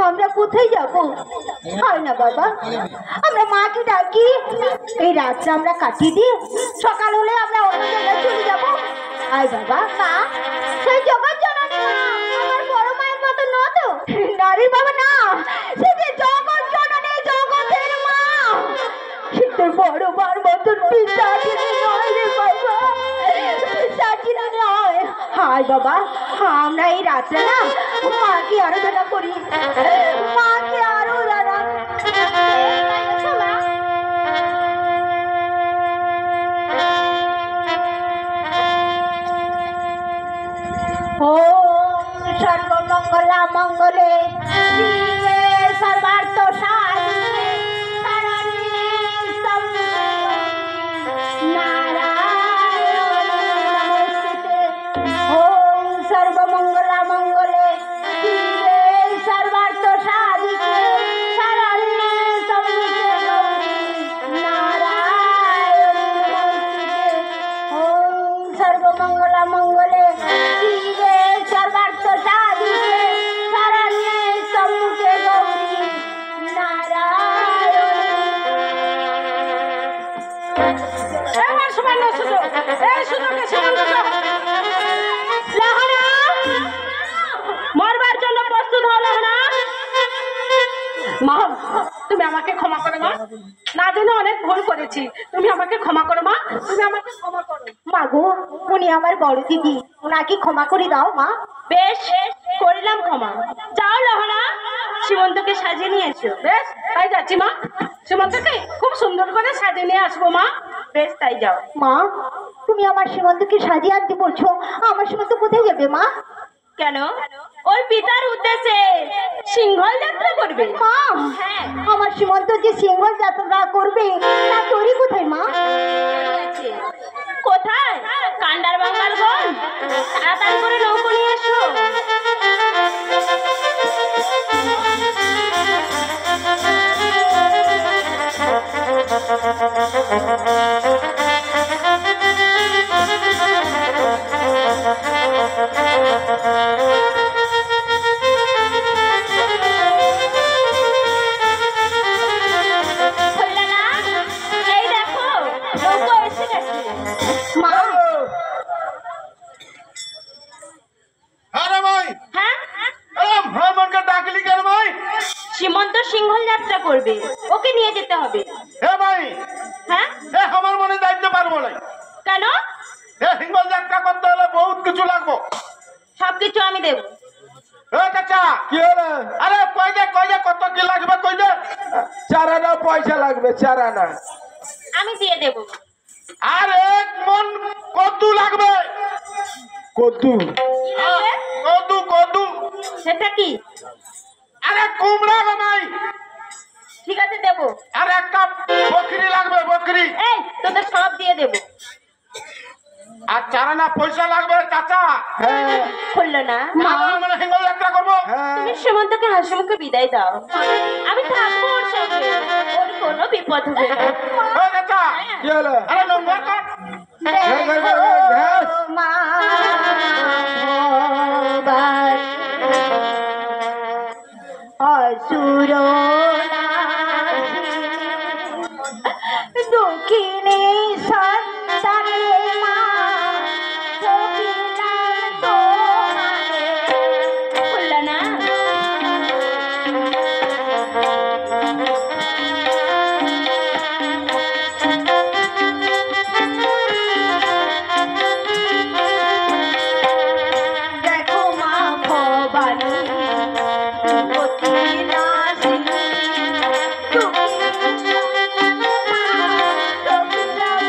আমরা কোথায় যাব? হয় না বাবা, আমরা মাকে ডাকি, এই রাতটা আমরা কাটিয়ে দিয়ে সকাল হলে আমরা অন্য জায়গায় চলে যাব। আয় বাবা। মা, সেই জগৎ জননী মা আমার বড় মায়ের মতো না তো? নারী বাবা না, সে যে জগৎ জননী, জগতের মা, সে তোর বড় মার মতন পিসাচিনী নয় রে বাবা, পিসাচিনী নয়। হায় বাবা, আমরা এই রাত্রে না মাকে আরাধনা করি, মাকে আরাধনা। ওম সর্বমঙ্গলা মঙ্গলে শিবে সর্বার্থ সাধিকে শরণ্যে ত্র্যম্বকে নারায়ণী নমস্তুতে। ওম সর্বমঙ্গলা মঙ্গলে শিবে সর্বার্থ সাধিকে শরণ্যে ত্র্যম্বকে নারায়ণী নমস্তুতে। ওম সর্বমঙ্গলা মঙ্গলে শিবে সর্বার্থ সাধিকে শরণ্যে ত্র্যম্বকে গৌরী নারায়ণী। এবার সময় নষ্ট করো। এই সুযোগে সামন্ত লাহানা মরবার জন্য প্রস্তুত হও। লাহানা, মা তুমি আমাকে ক্ষমা করো মা, না জেনে অনেক ভুল করেছি, তুমি আমাকে ক্ষমা করো মা, তুমি আমাকে ক্ষমা করো। মা গো, উনি আমার বড় দিদি, ওনাকে ক্ষমা করে দাও মা। বেশ, করিলাম ক্ষমা। যাও লাহানা, সীমন্তকে সাজিয়ে নিয়ে এসো। বেশ, তাই যাচ্ছি মা, সীমন্তকে খুব সুন্দর করে সাজিয়ে নিয়ে আসবো মা। বেশ, তাই যাও। মা, তুমি আমার সীমন্তকে সাজিয়ে আনতে বলছো, আমার সীমন্ত কোথায় যাবে মা? কেন? ওর পিতার উদ্দেশ্যে সিংহল যাত্রা করবে। মা, হ্যাঁ, আমার সীমন্ত যে সিংহল যাত্রা করবে তার তৈরি কোথায় মা? কোথায়? কান্ডার বাঙ্গালগঞ্জ। তাড়াতাড়ি করে নৌকো নিয়ে এসো। এই দেখো, নৌকো এসে গেছে। মা, আরে ভাই, হ্যাঁ, ভ্রমণকে ডাকলি কেন ভাই? সীমন্ত সিংহল যাত্রা করবে, ওকে নিয়ে যেতে হবে। হে ভাই, হ্যাঁ, আমার মনে যাইতে পারবো না। কেন? সিংহল যাত্রা করতে হলে বহুত কিছু লাগবো। সবকিছু আমি দেব। চাচা, কি হলো? আরে কই দে কত কি লাগবে কই দে। চারানা পয়সা লাগবে, চারানা। আমি দিয়ে দেব। আর এক মন কদু লাগবে। কদু? কি লাগবে? কদু। সেটা কি? আরে কুমড়া গো ভাই। ঠিক আছে, দেব। আর একটা বকরি লাগবে, বকরি। এই, তোদের সব দিয়ে দেব। আর চারানা পয়সা লাগবে চাচা। খুললো না। আমরা সিংহল যাত্রা করবো। তুমি সীমন্তকে হাসি মুখে বিদায় দাও। আমি থাকবো ওর সঙ্গে, ওর কোনো বিপদ হবে না। চাচা, কি হলো? আরে নম্বর কর। মা ভবানী অসুর দক্ষিণে সন্তানে মা সখিলাল তোমারে। খুললো না। দেখো মা ভবানী অতি নাসিনী দক্ষিণে সন্তানে মা সখিলাল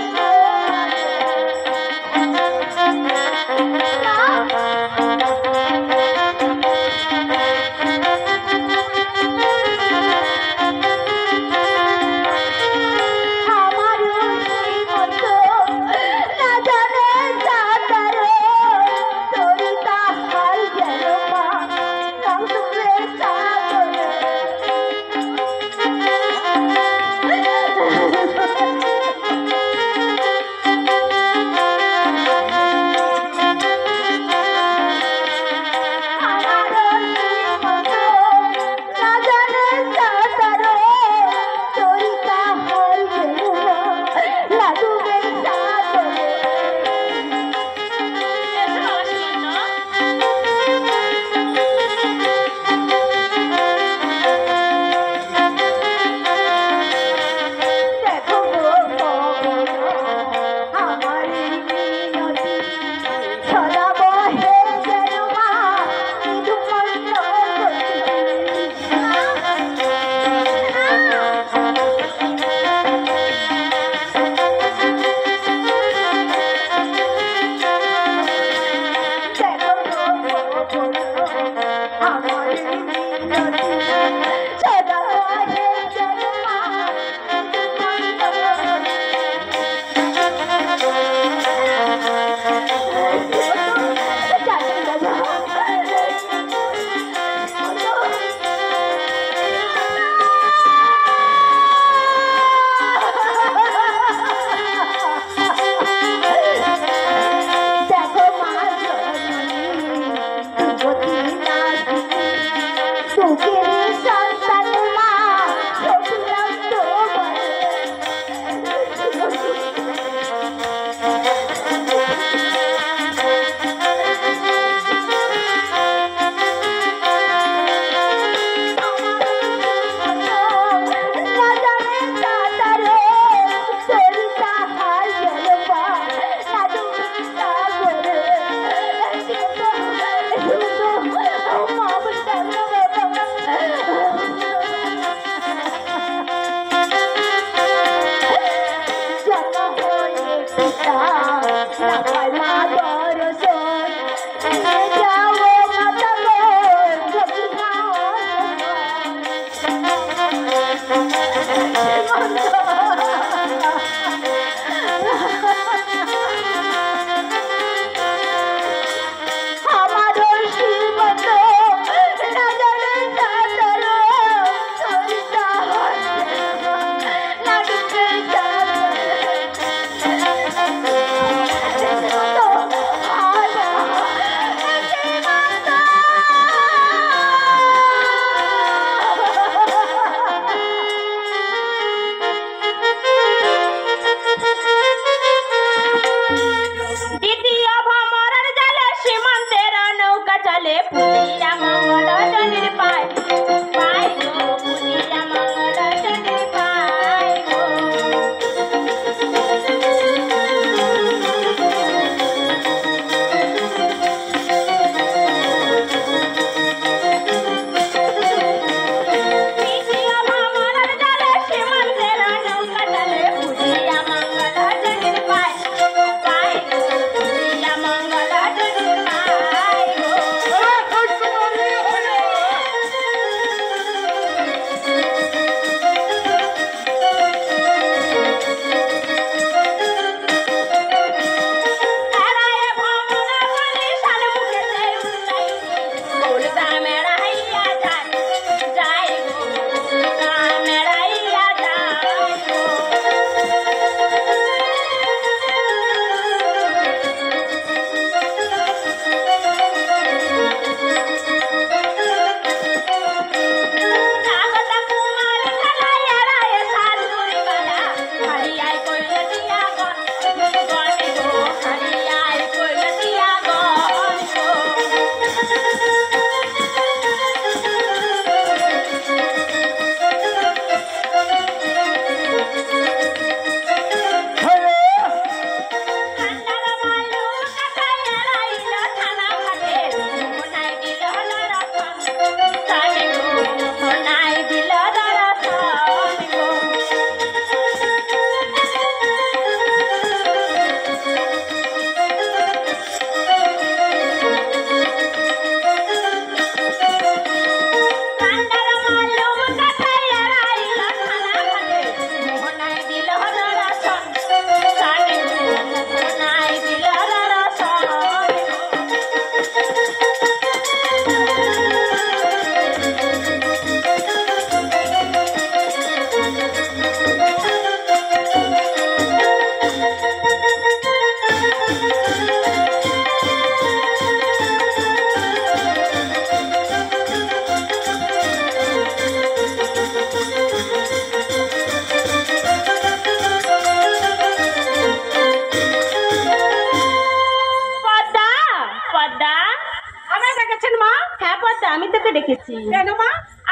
ডেকেছি। কেন মা?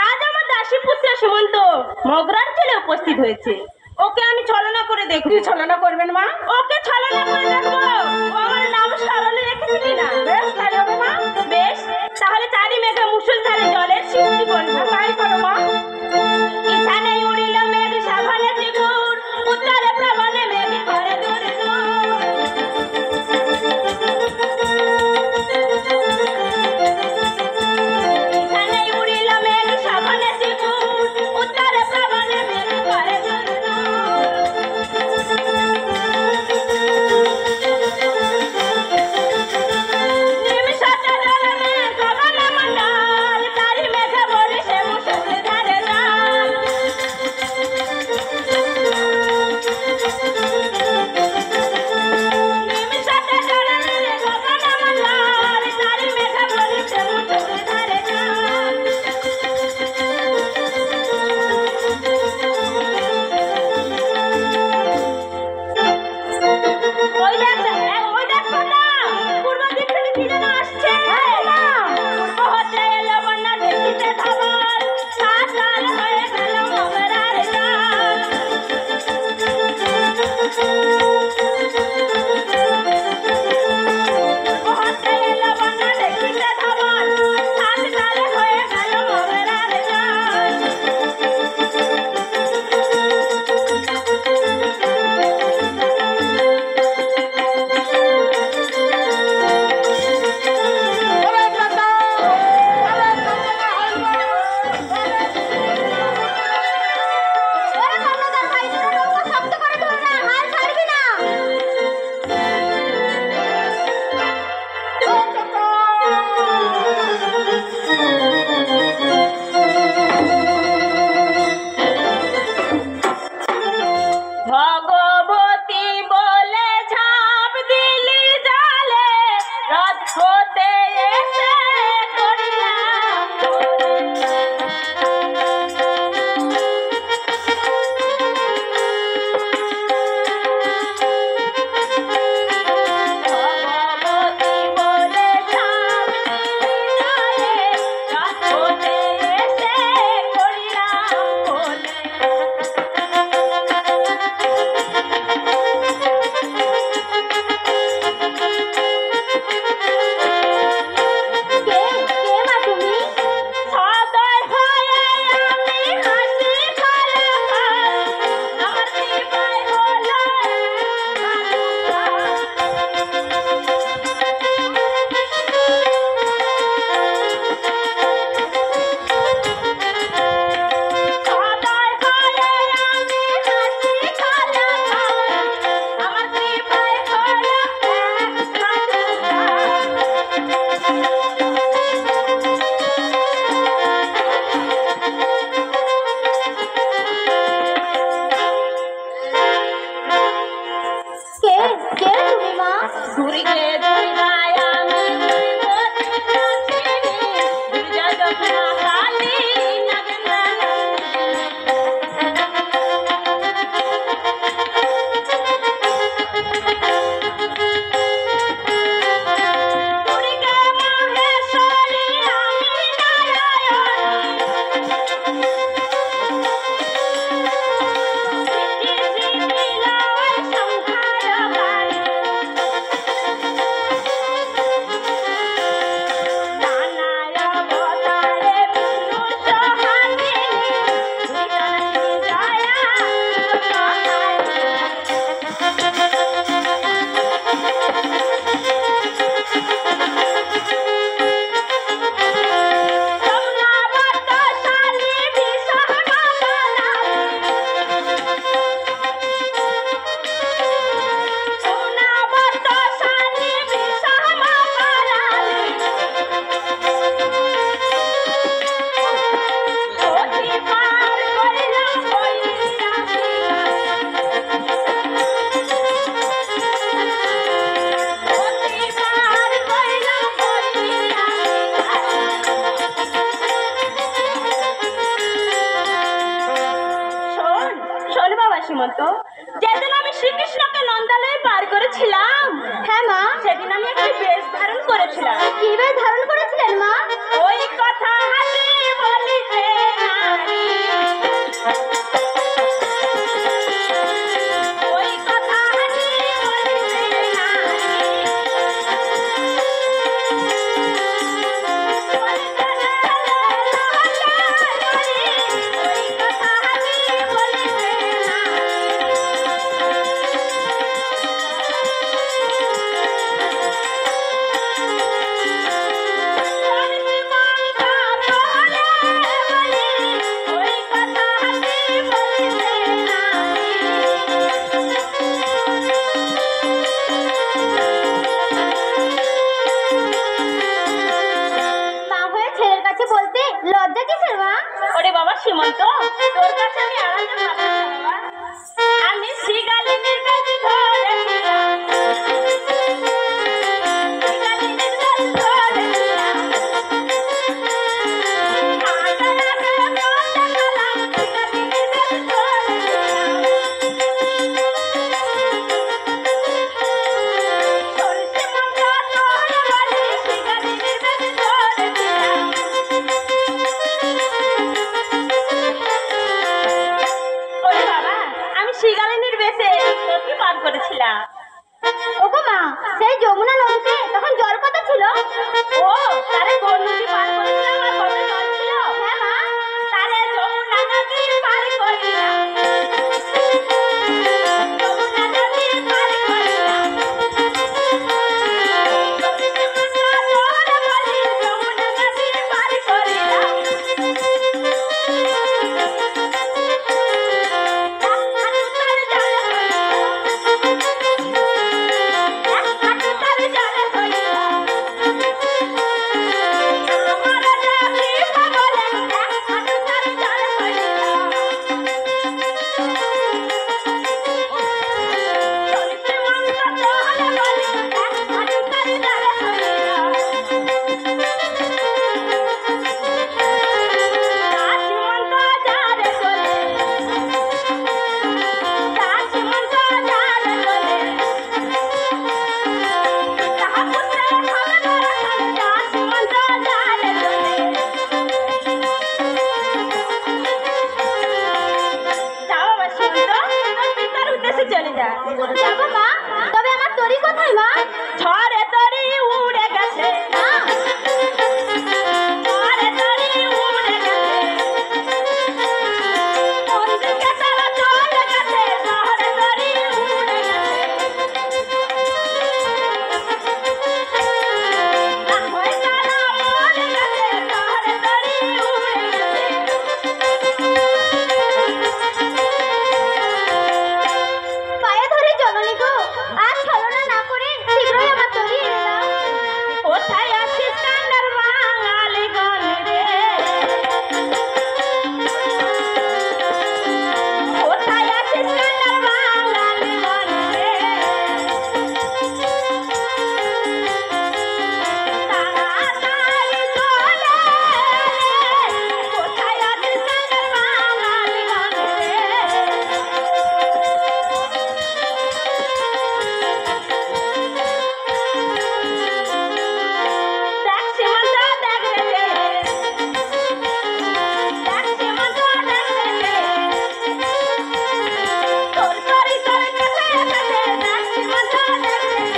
আজ আমার দাসী পুত্র সুমন্ত মগরার ছেলে উপস্থিত হয়েছে। ওকে আমি ছলনা করে দেখব। ছলনা করবেন মা? ওকে ছলনা করে দেখবো ও আমার নাম স্মরণে রেখেছে কিনা। বেশ তাই হবে মা। বেশ তাহলে চারি মেঘে মুষলধারে জলের সৃষ্টি করবো। তাই করো মা। ইছানে উড়িল মেঘ সাভালে ত্রিপুর, উত্তরে প্রবণে মেঘ ঘরে দূর দূর। ইছানে উড়িল মেঘ সীমন্ত, যেদিন আমি শ্রীকৃষ্ণকে নন্দালয়ে পার করেছিলাম, হ্যাঁ মা, সেদিন আমি একটি বেশ ধারণ করেছিলাম। কি বেশ ধারণ করেছিলেন মা? ওই কথা হাতে বলিতে নারী, ওই কথা হাতে বলিতে নারী, বলিতে ওই কথা হাতে বলিতে মা হয়ে ছেলের কাছে বলতে লজ্জা কিসের মা? ওরে বাবা সীমন্ত, তোর কাছে আমি আনন্দ পাবো না বাবা। আমি শ্রীকালিনীর কাছে ধরেছিলাম, শ্রীকালিনীর কাছে ধরেছিলাম, আগে আগে কথা বললাম, শ্রীকালিনীর কাছে ধরেছিলাম। তোর সীমন্ত তোর বলি, শ্রীকালিনীর কাছে ধরেছিলাম। ওরে বাবা, আমি শ্রীকালিনীর বেশে তোকে পার করেছিলাম। ওগো মা, সেই যমুনা নদীতে তখন জল কত ছিল? ও, তারে কোন নদী পার করেছিলাম আর কত জল ছিল? হ্যাঁ মা, তারে যমুনা নদী পার করিলাম, যমুনা নদী পার করিলাম। তোরে বলি, যমুনা নদী পার করিলাম। চলে যা। যাবো মা, তবে আমার তরি কোথায় মা? ঝড়ে তরি উড়ে গেছে, মা, ঝড়ে তরি উড়ে গেছে, কোন দিকে তারা চলে গেছে, ঝড়ে তরি উড়ে গেছে। না হয় তারা মরে গেছে, ঝড়ে তরি উড়ে গেছে। পায়ে ধরে জননী গো, আর ছলনা না করে শীঘ্রই আমার তরি এনে দাও। কোথায় আছিস কান্নার বাঙালি গণ রে, কোথায় আছিস কান্নার বাঙালি গণ রে, তাড়াতাড়ি চলে রে, কোথায় আছিস কান্নার বাঙালি গণ রে। দেখ সীমন্ত দেখ রে, দেখ সীমন্ত দেখ রে, তোর তরি তোর কাছে এসেছে, দেখ সীমন্ত দেখ রে,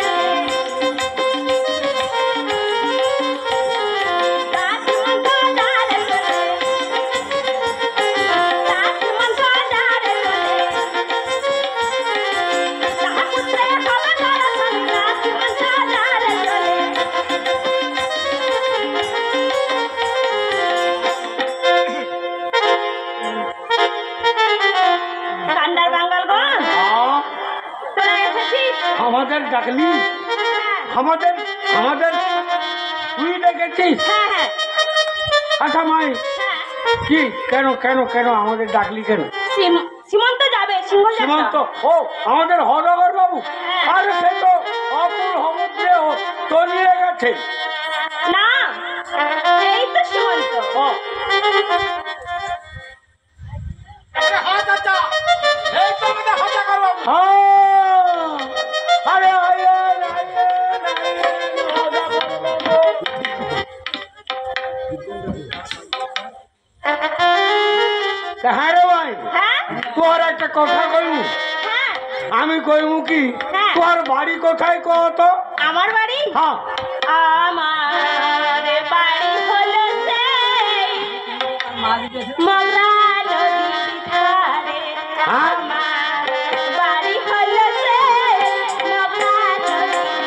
তা সীমন্ত যা রে চলে, তা সীমন্ত যা রে চলে, তাহা পুত্রে হবে দর্শন, তা সীমন্ত যা রে চলে। কান্ডার বাঙ্গালগণ, তোরা এসেছিস? আমাদের ডাকলি, আমাদের আমাদের তুই ডেকেছিস? হ্যাঁ হ্যাঁ আচ্ছা মাই, হ্যাঁ। কি কেন কেন কেন আমাদের ডাকলি কেন? সীমন্ত যাবে সিংহ সীমান্ত, ও আমাদের হরগর বাবু, হ্যাঁ। আরে সে তো অকুল সমুদ্রে তলিয়ে গেছে। না, এই তো সীমন্ত। ও এই তো আমাদের হ্যাঁ রে ভাই, হ্যাঁ তোর একটা কথা কইবু। হ্যাঁ আমি কইবু কি, হ্যাঁ। তোর বাড়ি কোথায় কত? আমার বাড়ি হ্যাঁ আমার বাড়ি হলো সেই মগরা নদীর ধারে। হ্যাঁ? আমার বাড়ি হলো সেই মগরা নদীর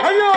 হ্যালো।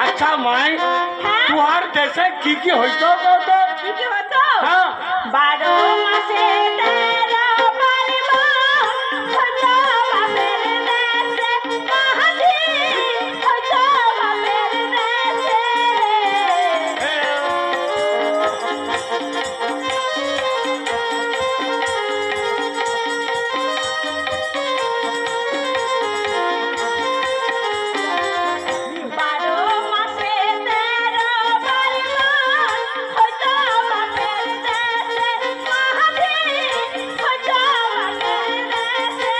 আচ্ছা মাই, তোমার দেশে কি কি হইতো কত? কি কি হতো? হ্যাঁ 12 মাসে 13 পার্বণ হতো বাপের দেশে। মহাদিন হতো বাপের দেশে। বারো মাসে 13 পার্বণ হতো বাপের দেশে। মহাদিন হতো বাপের দেশে।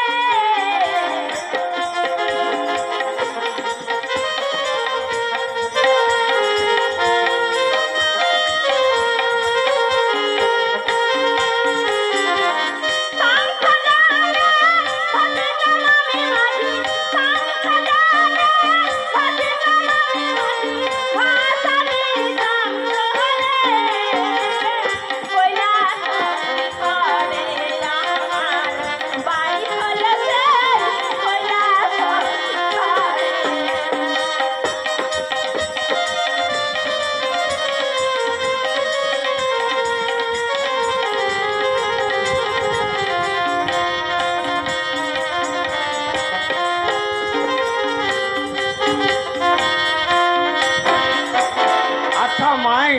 আচ্ছা মাই,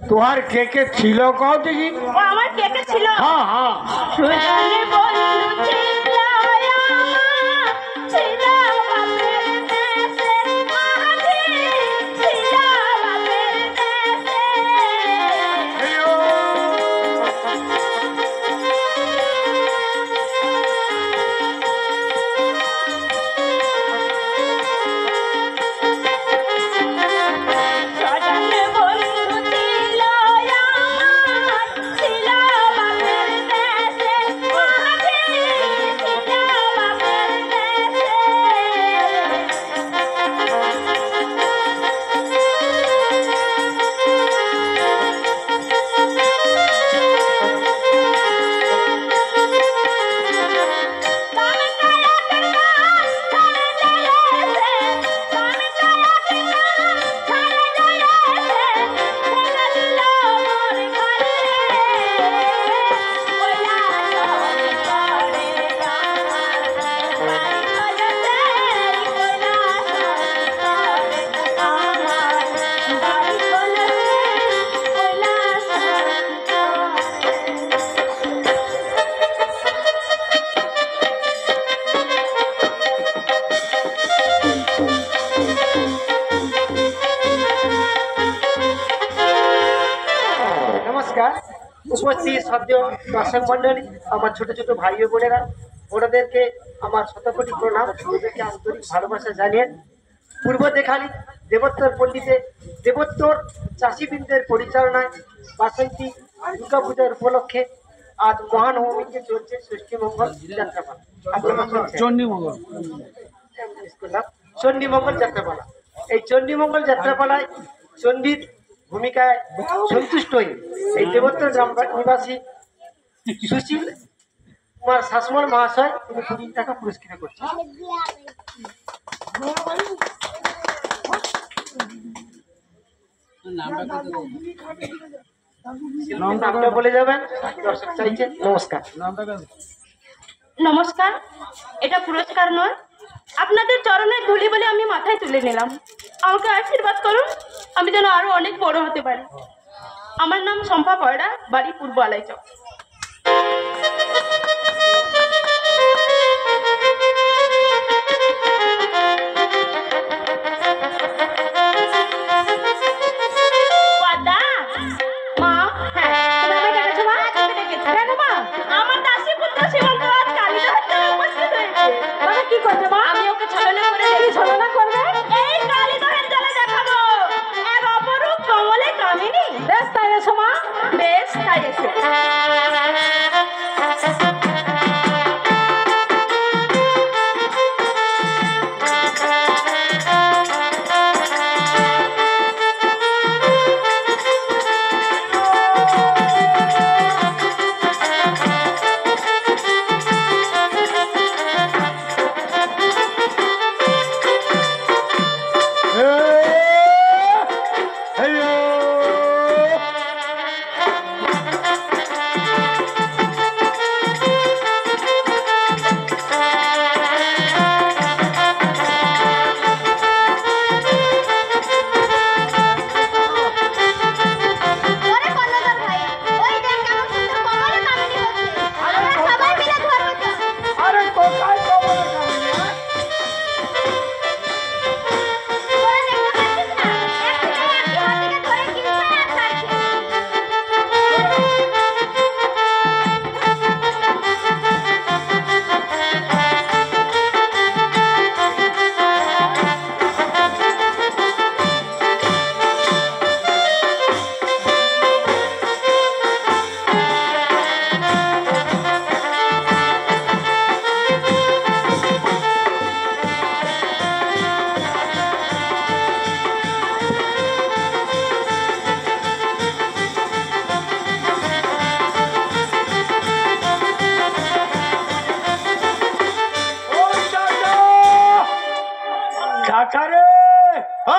তোমার কে কে ছিল কও দেখি? ও আমার কেকে ছিল। হ্যাঁ হ্যাঁ সুজনে বন্ধু ছিল আমার, ছিল বাপের দেশে। মহাদিন ছিল বাপের দেশে। সুজনে বন্ধু ছিল আমার, ছিল বাপের দেশে। মহাদিন ছিল বাপের দেশে। নমস্কার উপস্থিত সদ্য দর্শক মন্ডলী, আমার ছোট ছোট ভাই ও বোনেরা, ওনাদেরকে আমার শতকোটি প্রণাম, ওদেরকে আন্তরিক ভালোবাসা জানিয়ে পূর্ব দেখালি দেবোত্তর পল্লীতে দেবোত্তর চাষিবৃন্দের পরিচালনায় বাসন্তী দুর্গাপূজার উপলক্ষে আজ মহানবমীতে চলছে ষষ্ঠী মঙ্গল যাত্রাপালা। আপনারা শুনছেন চণ্ডীমঙ্গল যাত্রাপালা। এই চণ্ডীমঙ্গল যাত্রাপালায় চণ্ডীর ভূমিকায় সন্তুষ্ট হয়ে এই দেবোত্তর গ্রাম নিবাসী সুশীল কুমার শাসমল মহাশয় তিনি 20 টাকা পুরস্কৃত করছেন। নামটা বলে যাবেন, দর্শক চাইছে। নমস্কার। নমস্কার, এটা পুরস্কার নয়, আপনাদের চরণের ধুলি বলে আমি মাথায় তুলে নিলাম। আমাকে আশীর্বাদ করুন, আমি যেন আরো অনেক বড় হতে পারি। আমার নাম শম্পা পয়রা, বাড়ি পূর্ব আলাইচক। আমার দাসী পুত্র সীমন্ত আজ কালীদহের জন্য উপস্থিত হয়েছে। কি করবে মা? আমি ওকে ছলনা করে ছলনা করবে? এই কালীদহের জলে দেখাবো এক অপরূপ কমলে কামিনী। বেশ তাই এসো মা। বেশ, তাই এসে ওরে কন্যাদার ভাই, ওই দেখ কেমন সুন্দর কমলে কামিনী হচ্ছে। আমরা সবাই মিলে ধরবো তো। আরে কোথায় কমলে কামিনী? তোরা দেখতে পাচ্ছিস না? একটি হাতিকে ধরে কিনছে আর ছাড়ছে। ওই চাচা! চাচা রে! ও,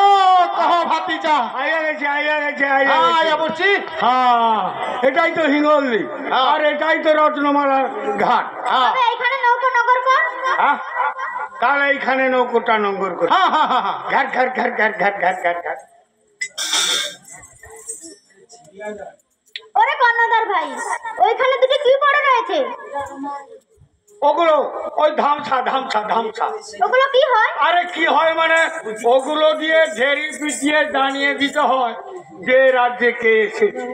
কহ ভাতিজা। আইয়া গেছে আয় বলছি। হ্যাঁ, এটাই তো হিঙ্গলদি হ্যাঁ। আর এটাই তো রত্নমালার ঘাট। হ্যাঁ তবে এইখানে নৌকো নগর কর। হ্যাঁ, তাহলে এইখানে নৌকোটা নম্বর করে হ্যাঁ হ্যাঁ হ্যাঁ হ্যাঁ। ঘাট ঘাট ঘাট ঘাট ঘাট ঘাট ঘাট ঘাট। ওরে কন্যাদার ভাই, ওইখানে দুটো কি পড়ে রয়েছে? ওগুলো ওই ধামসা ধামসা ধামসা। ওগুলো কি হয়? আরে কি হয় মানে ওগুলো দিয়ে ঢেরি পিটিয়ে জানিয়ে দিতে হয় যে রাজ্যে কে এসেছে।